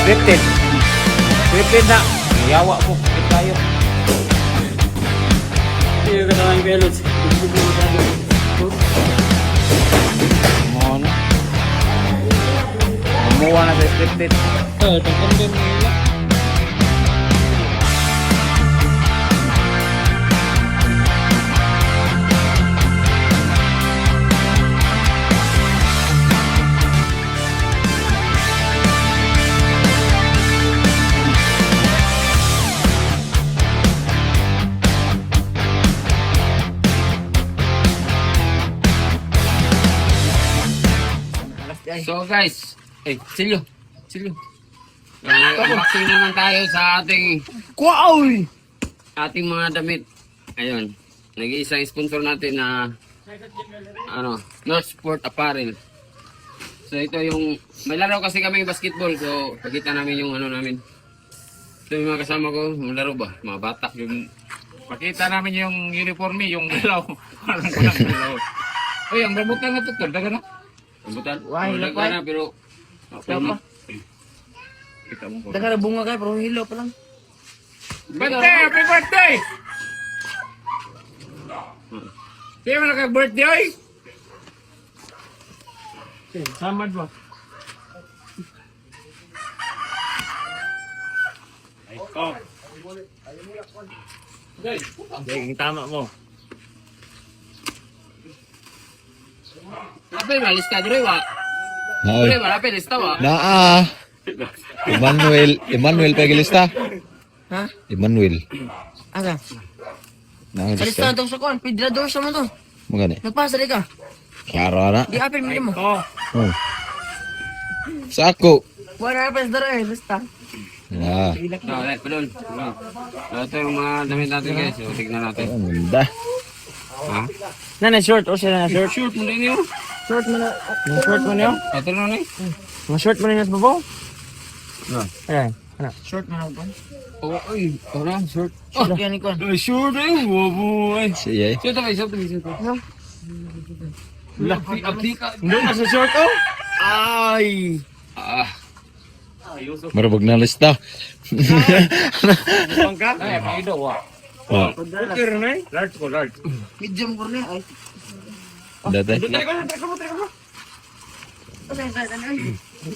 Scripted. Scripted na. Yawa po. Script tayo. Hindi ka na yung velods. Ano? Gumawa na sa scripted. Tagpandun nila. So guys, Silyo. Unboxing naman tayo sa ating mga damit. Ayun. Nag-iisang sponsor natin na North Sport Apparel. So ito yung may laro kasi kami basketball, so pakita namin yung namin. So yung mga kasama ko, laro ba? Mga batak yung Pakita namin yung uniform yung galaw. Parang kulang galaw. Uy, ang rambutan na to, daga na. Rambutan? Wah, hilap Daga na, pero Hilap pa. Kita mo ko. Daga na bunga kayo, pero hilo pa lang. Birthday! Happy birthday! Sino mo naka-birthday, oy? Samad ba? Yung tama mo. Lapel, malista dito, wa? Ay, Dito, lapel, lista, wa? naa. Emmanuel Pagilista. Ha? Emmanuel. Asa? Naa Sa lista. listahan itong sakon, pidrador sa mo to. Magani. Nagpasa rin ka. Klaro na. Di apel mo mo. Oh, Oh. Sa ako. Wala na pa sa dara eh, lista. Ah, Alright, padol. Ito yung mga damit natin guys, so tignan natin. ang ganda. Ha? Na short, o siya na short. Short mo din yun. Short mo na. Short mo na yun. Ito na na eh. Mga short mo na yun sa babaw. Ah. Ayan. Ano? Short mo na ba? Oh, ay, ora, short. Short yan ikon. Ay, short eh, wabo eh. Siya eh. Short tayo, short tayo. Ano? Abdi ka. Hindi ka sa short oh. Ay. Ah, Marabag na lista. bang ka? Ay, may daw, ah. Oh, Okay, Renay? Large ko, large. Medium ko rin ay. dati. Try ko.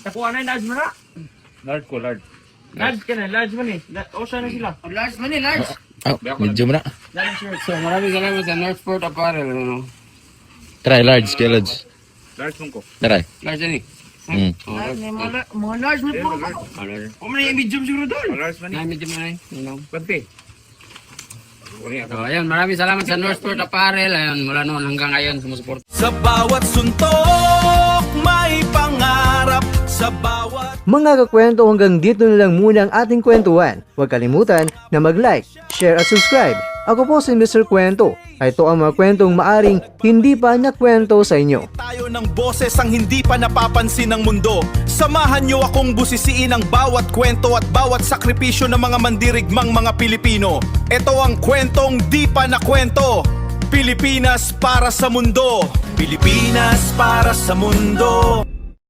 Takuha na yung large mo na. Large ko, large. Large ka na, large mo ni. O siya na sila. Large man eh, large. Oh, medyo na. so maraming salamat sa North Sport Apparel. Try large, kaya large. Large mo ko. Try. Large yan eh. Hmm. Mga large mo po. O, may medium siguro doon. Large man. Ay, medyo man eh. Pante. So, ayun, maraming salamat sa North Sport Apparel. Ayun, mula noon hanggang ngayon, sumusuport. Sa bawat suntok may pangarap, sa bawat Mga kakwento, hanggang dito na lang muna ang ating kwentuhan. Huwag kalimutan na mag-like, share at subscribe. Ako po si Mr. Kwento. Ito ang mga kwentong maaring hindi pa nakwento sa inyo. tayo ng boses ang hindi pa napapansin ng mundo. Samahan niyo akong busisiin ang bawat kwento at bawat sakripisyo ng mga mandirigmang mga Pilipino. Ito ang kwentong di pa nakwento. Pilipinas para sa mundo. Pilipinas para sa mundo.